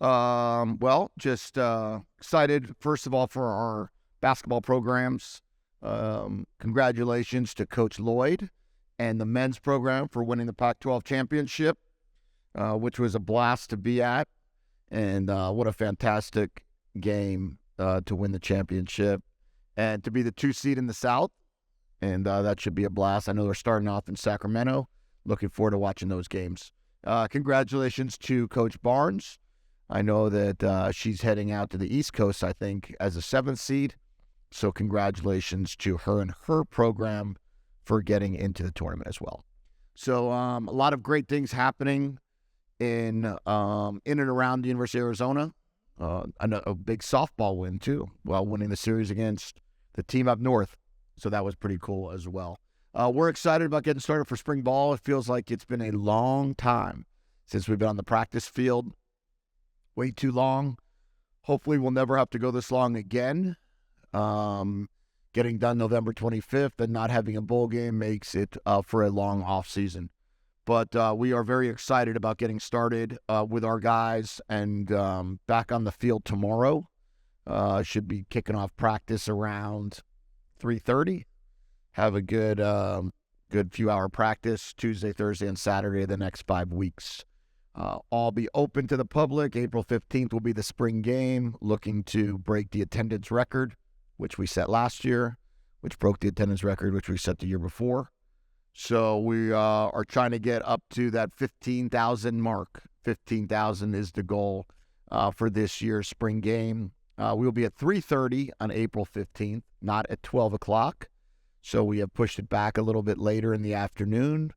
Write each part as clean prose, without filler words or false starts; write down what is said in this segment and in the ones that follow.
Well, just excited, first of all, for our basketball programs. Congratulations to Coach Lloyd and the men's program for winning the Pac-12 championship, which was a blast to be at. And what a fantastic game to win the championship and to be the 2 seed in the South. And that should be a blast. I know they're starting off in Sacramento. Looking forward to watching those games. Congratulations to Coach Barnes. I know that she's heading out to the East Coast, I think, as a 7th seed. So congratulations to her and her program for getting into the tournament as well. So a lot of great things happening in and around the University of Arizona. A big softball win, too, while winning the series against the team up north. So that was pretty cool as well. We're excited about getting started for spring ball. It feels like it's been a long time since we've been on the practice field. Way too long. Hopefully we'll never have to go this long again. Getting done November 25th and not having a bowl game makes it for a long off season. But we are very excited about getting started with our guys and back on the field tomorrow. Should be kicking off practice around 3:30. Have a good few hour practice Tuesday, Thursday, and Saturday the next 5 weeks. All be open to the public. April 15th will be the spring game, looking to break the attendance record, which we set last year, which broke the attendance record, which we set the year before. So we are trying to get up to that 15,000 mark. 15,000 is the goal for this year's spring game. We'll be at 3:30 on April 15th, not at 12 o'clock. So we have pushed it back a little bit later in the afternoon.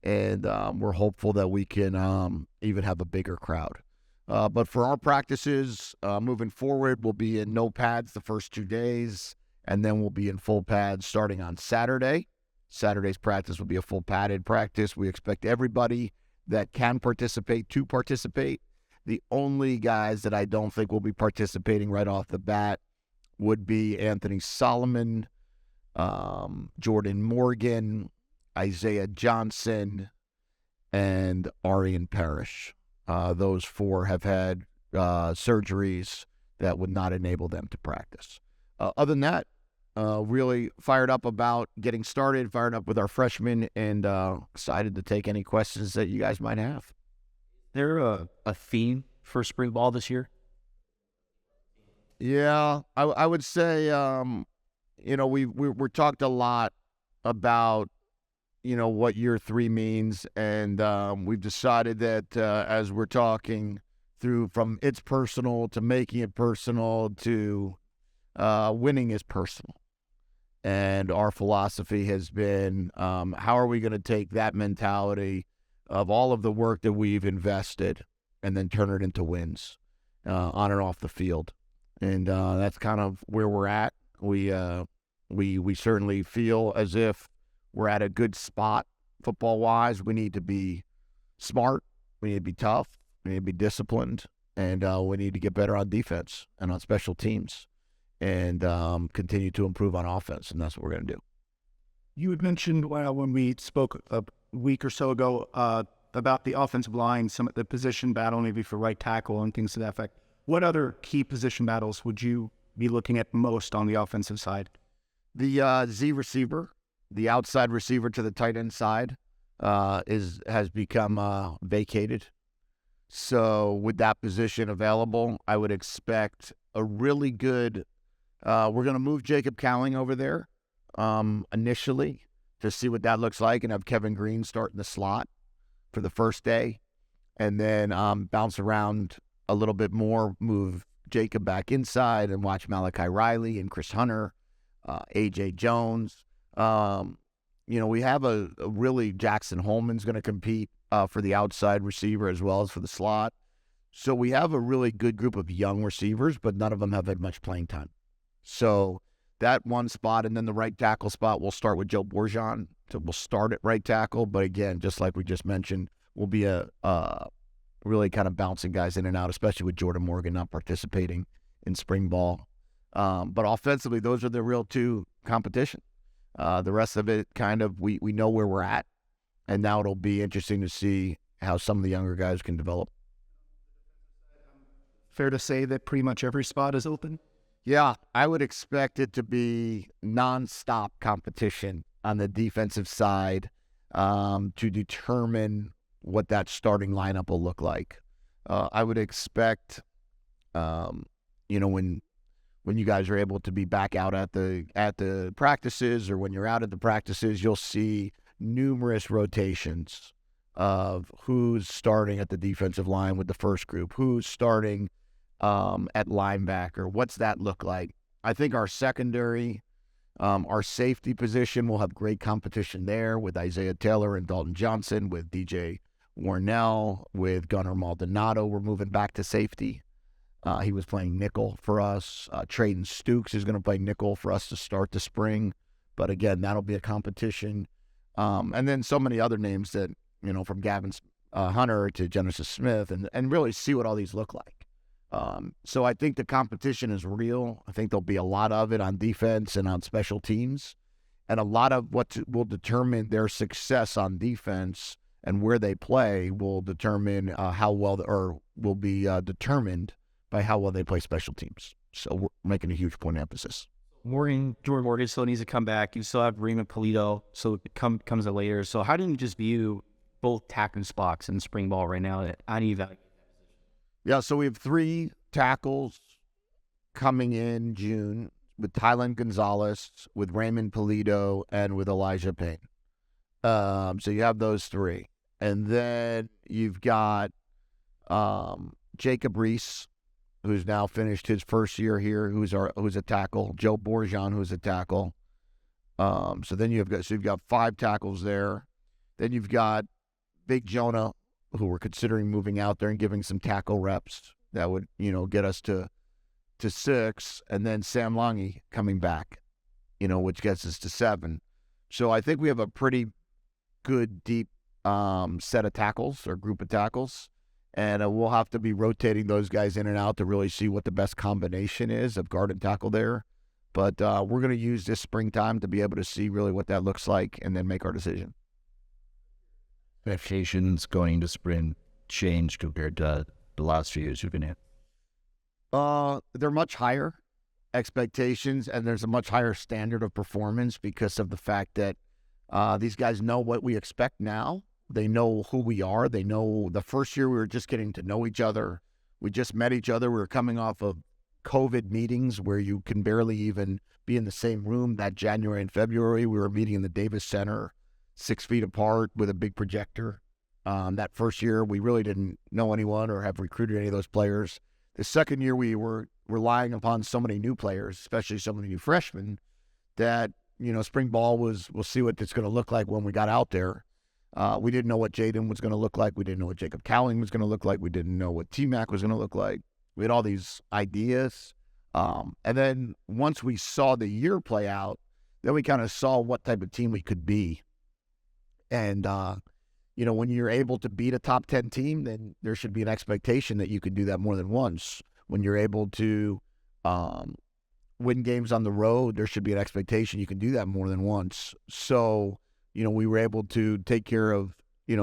And we're hopeful that we can even have a bigger crowd. But for our practices, moving forward, we'll be in no pads the first 2 days, and then we'll be in full pads starting on Saturday. Saturday's practice will be a full padded practice. We expect everybody that can participate to participate. The only guys that I don't think will be participating right off the bat would be Anthony Solomon, Jordan Morgan, Isaiah Johnson, and Arian Parrish. Those 4 have had surgeries that would not enable them to practice. Other than that, really fired up about getting started, fired up with our freshmen, and excited to take any questions that you guys might have. Is there a theme for spring ball this year? Yeah, I would say, we're talked a lot about what year 3 means. And we've decided that as we're talking through from it's personal to making it personal to winning is personal. And our philosophy has been, how are we going to take that mentality of all of the work that we've invested and then turn it into wins on and off the field. And that's kind of where we're at. We certainly feel as if we're at a good spot football-wise. We need to be smart. We need to be tough. We need to be disciplined. And we need to get better on defense and on special teams and continue to improve on offense. And that's what we're going to do. You had mentioned when we spoke a week or so ago about the offensive line, some of the position battle, maybe for right tackle and things to that effect. What other key position battles would you be looking at most on the offensive side? The Z receiver. The outside receiver to the tight end side has become vacated. So with that position available, I would expect a really good we're going to move Jacob Cowling over there initially to see what that looks like and have Kevin Green start in the slot for the first day and then bounce around a little bit more, move Jacob back inside and watch Malachi Riley and Chris Hunter, A.J. Jones. We have a really Jackson Holman's going to compete for the outside receiver as well as for the slot. So we have a really good group of young receivers, but none of them have had much playing time. So that one spot, and then the right tackle spot, we'll start with Joe Bourgeon. So we'll start at right tackle, but again, just like we just mentioned, we'll be a really kind of bouncing guys in and out, especially with Jordan Morgan not participating in spring ball. But offensively, those are the real 2 competition. The rest of it, kind of, we know where we're at, and now it'll be interesting to see how some of the younger guys can develop. fair to say that pretty much every spot is open? Yeah, I would expect it to be nonstop competition on the defensive side to determine what that starting lineup will look like. I would expect, when you guys are able to be back out at the practices, or when you're out at the practices, you'll see numerous rotations of who's starting at the defensive line with the first group, who's starting at linebacker. What's that look like? I think our secondary, our safety position will have great competition there with Isaiah Taylor and Dalton Johnson, with DJ Warnell, with Gunnar Maldonado. We're moving back to safety. He was playing nickel for us. Trayden Stukes is going to play nickel for us to start the spring. But again, that'll be a competition. And then so many other names that, from Gavin Hunter to Genesis Smith, and really see what all these look like. So I think the competition is real. I think there'll be a lot of it on defense and on special teams. And a lot of what will determine their success on defense and where they play will determine how well, or will be determined by how well they play special teams. So we're making a huge point of emphasis. Jordan Morgan still needs to come back. You still have Raymond Polito, so it comes later. So how do you just view both tackling spots in spring ball right now? How do you evaluate? Yeah, so we have 3 tackles coming in June with Tylen Gonzalez, with Raymond Polito, and with Elijah Payne. So you have those 3. And then you've got Jacob Reese, who's now finished his first year here, who's a tackle. Joe Borjan, who's a tackle. So you've got 5 tackles there. Then you've got Big Jonah, who we're considering moving out there and giving some tackle reps that would, get us to 6, and then Sam Lange coming back, which gets us to 7. So I think we have a pretty good, deep set of tackles, or group of tackles, and we'll have to be rotating those guys in and out to really see what the best combination is of guard and tackle there. But we're going to use this springtime to be able to see really what that looks like and then make our decision. Expectations going into spring change compared to the last few years you've been in? They're much higher expectations, and there's a much higher standard of performance because of the fact that these guys know what we expect now. They know who we are. They know the first year we were just getting to know each other. We just met each other. We were coming off of COVID meetings where you can barely even be in the same room. That January and February, we were meeting in the Davis Center, 6 feet apart with a big projector. That first year, we really didn't know anyone or have recruited any of those players. The second year, we were relying upon so many new players, especially so many new freshmen, that, spring ball we'll see what it's going to look like when we got out there. We didn't know what Jaden was going to look like. We didn't know what Jacob Cowling was going to look like. We didn't know what T-Mac was going to look like. We had all these ideas. And then once we saw the year play out, then we kind of saw what type of team we could be. And, when you're able to beat a top 10 team, then there should be an expectation that you could do that more than once. When you're able to win games on the road, there should be an expectation you can do that more than once. So, we were able to take care of,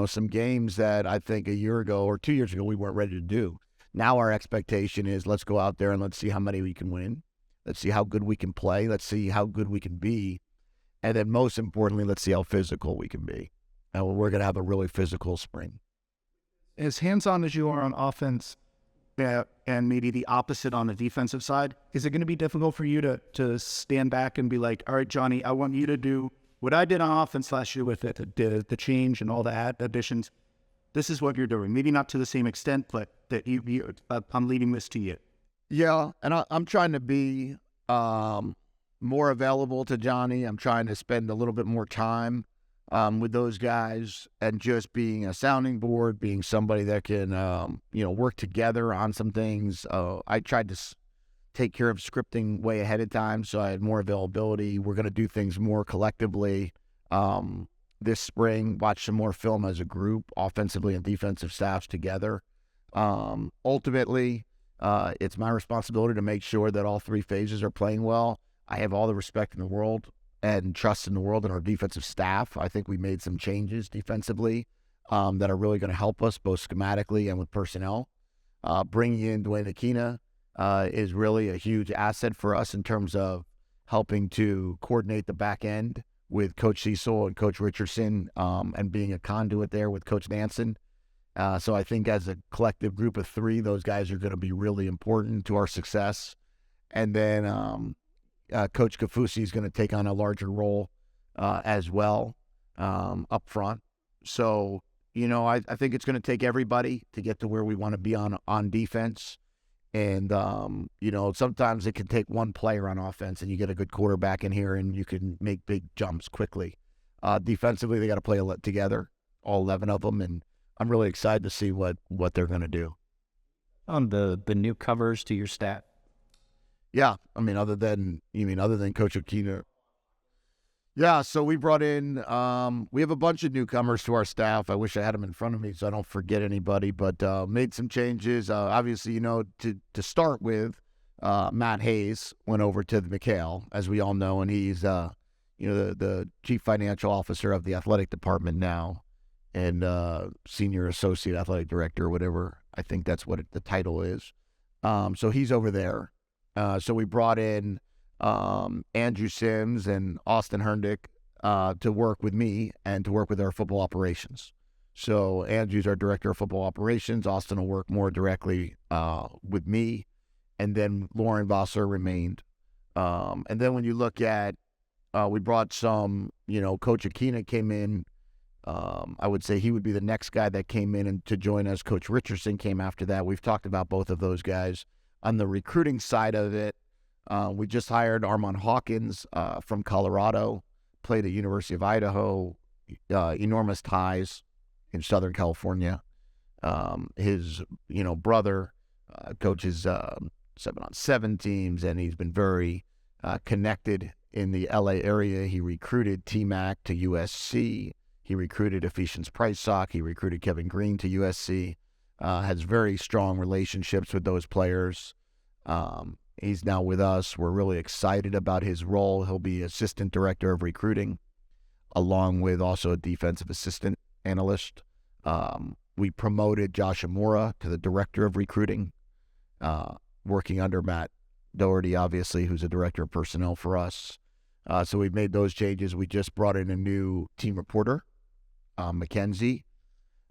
some games that I think a year ago or 2 years ago we weren't ready to do. Now our expectation is let's go out there and let's see how many we can win. Let's see how good we can play. Let's see how good we can be. And then most importantly, let's see how physical we can be. And we're going to have a really physical spring. As hands-on as you are on offense, and maybe the opposite on the defensive side, is it going to be difficult for you to stand back and be like, all right, Johnny, I want you to do what I did on offense last year with the change and all the additions? This is what you're doing. Maybe not to the same extent, but that I'm leaving this to you. Yeah, and I'm trying to be more available to Johnny. I'm trying to spend a little bit more time with those guys, and just being a sounding board, being somebody that can, work together on some things. I tried to take care of scripting way ahead of time, so I had more availability. We're going to do things more collectively this spring, watch some more film as a group, offensively and defensive staffs together. Ultimately, it's my responsibility to make sure that all 3 phases are playing well. I have all the respect in the world and trust in the world in our defensive staff. I think we made some changes defensively that are really going to help us both schematically and with personnel. Bringing in Dwayne Aquina is really a huge asset for us in terms of helping to coordinate the back end with Coach Cecil and Coach Richardson, and being a conduit there with Coach Nansen. So I think as a collective group of three, those guys are going to be really important to our success. And then Coach Kafusi is going to take on a larger role as well up front. So, I think it's going to take everybody to get to where we want to be on defense. And, sometimes it can take one player on offense and you get a good quarterback in here and you can make big jumps quickly. Defensively, they got to play together, all 11 of them. And I'm really excited to see what they're going to do. On the newcomers to your staff? Yeah. Other than Coach Aquina? Yeah, so we brought in, we have a bunch of newcomers to our staff. I wish I had them in front of me so I don't forget anybody, but made some changes. Obviously, to start with, Matt Hayes went over to the McHale, as we all know, and he's, the chief financial officer of the athletic department now, and senior associate athletic director, or whatever. I think that's what the title is. So he's over there. So we brought in Andrew Sims and Austin Herndick to work with me and to work with our football operations. So Andrew's our director of football operations. Austin will work more directly with me. And then Lauren Vassar remained. And then when you look at, we brought some, Coach Aquina came in. I would say he would be the next guy that came in and to join us. Coach Richardson came after that. We've talked about both of those guys. On the recruiting side of it, we just hired Armand Hawkins from Colorado, played at University of Idaho, enormous ties in Southern California. His, brother coaches 7-on-7 teams, and he's been very connected in the LA area. He recruited T-Mac to USC. He recruited Ephesians Price-Sock. He recruited Kevin Green to USC. Has very strong relationships with those players. He's now with us. We're really excited about his role. He'll be assistant director of recruiting, along with also a defensive assistant analyst. We promoted Josh Amora to the director of recruiting, working under Matt Doherty, obviously, who's a director of personnel for us. So we've made those changes. We just brought in a new team reporter, Mackenzie,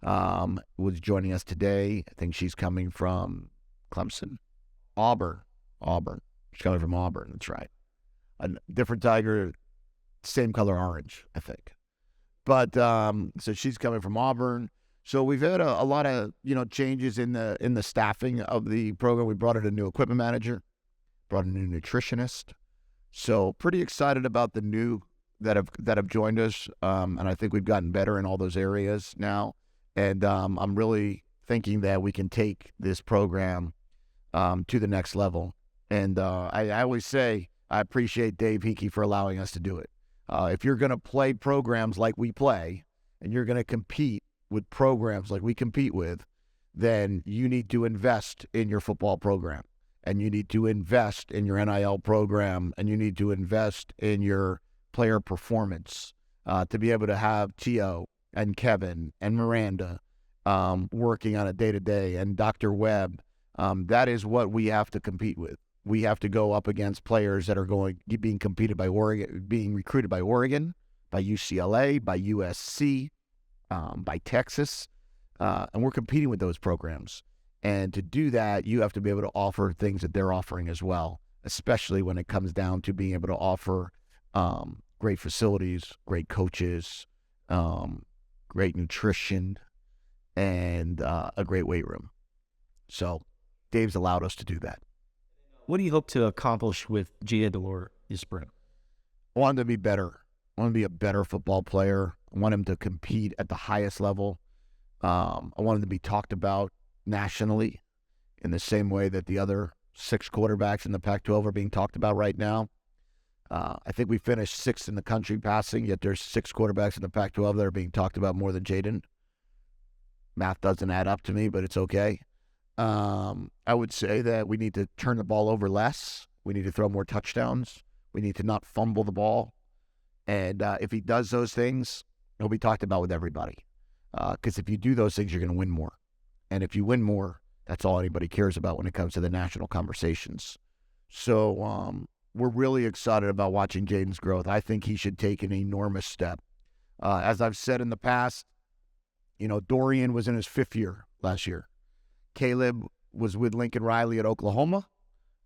was joining us today. I think she's coming from Clemson. Auburn. She's coming from Auburn, that's right. A different tiger, same color orange, I think. But so she's coming from Auburn. So we've had a lot of changes in the staffing of the program. We brought in a new equipment manager, brought in a new nutritionist. So pretty excited about the new that have joined us. And I think we've gotten better in all those areas now. And I'm really thinking that we can take this program to the next level. And I always say I appreciate Dave Hickey for allowing us to do it. If you're going to play programs like we play, and you're going to compete with programs like we compete with, then you need to invest in your football program, and you need to invest in your NIL program, and you need to invest in your player performance to be able to have Tio and Kevin and Miranda working on a day-to-day, and Dr. Webb. That is what we have to compete with. We have to go up against players that are being competed by Oregon, being recruited by Oregon, by UCLA, by USC, by Texas, and we're competing with those programs. And to do that, you have to be able to offer things that they're offering as well, especially when it comes down to being able to offer great facilities, great coaches, great nutrition, and a great weight room. So Dave's allowed us to do that. What do you hope to accomplish with Jedd this spring? I want him to be better. I want him to be a better football player. I want him to compete at the highest level. I want him to be talked about nationally in the same way that the other 6 quarterbacks in the Pac-12 are being talked about right now. I think we finished 6th in the country passing, yet there's 6 quarterbacks in the Pac-12 that are being talked about more than Jaden. Math doesn't add up to me, but it's okay. I would say that we need to turn the ball over less. We need to throw more touchdowns. We need to not fumble the ball. And if he does those things, he'll be talked about with everybody. Because if you do those things, you're going to win more. And if you win more, That's all anybody cares about when it comes to the national conversations. So we're really excited about watching Jaden's growth. I think he should take an enormous step. As I've said in the past, Dorian was in his 5th year last year. Caleb was with Lincoln Riley at Oklahoma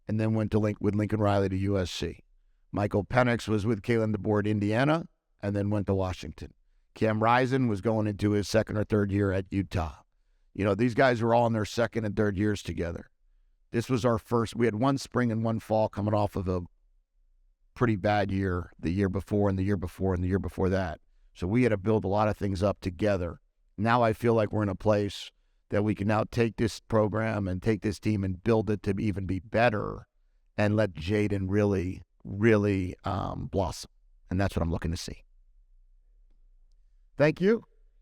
and then went to with Lincoln Riley to USC. Michael Penix was with Kalen DeBoer at Indiana and then went to Washington. Cam Rising was going into his 2nd or 3rd year at Utah. These guys were all in their 2nd and 3rd years together. This was our first. We had one spring and one fall coming off of a pretty bad year the year before and the year before and the year before that. So we had to build a lot of things up together. Now I feel like we're in a place that we can now take this program and take this team and build it to even be better and let Jaden really, really blossom. And that's what I'm looking to see. Thank you.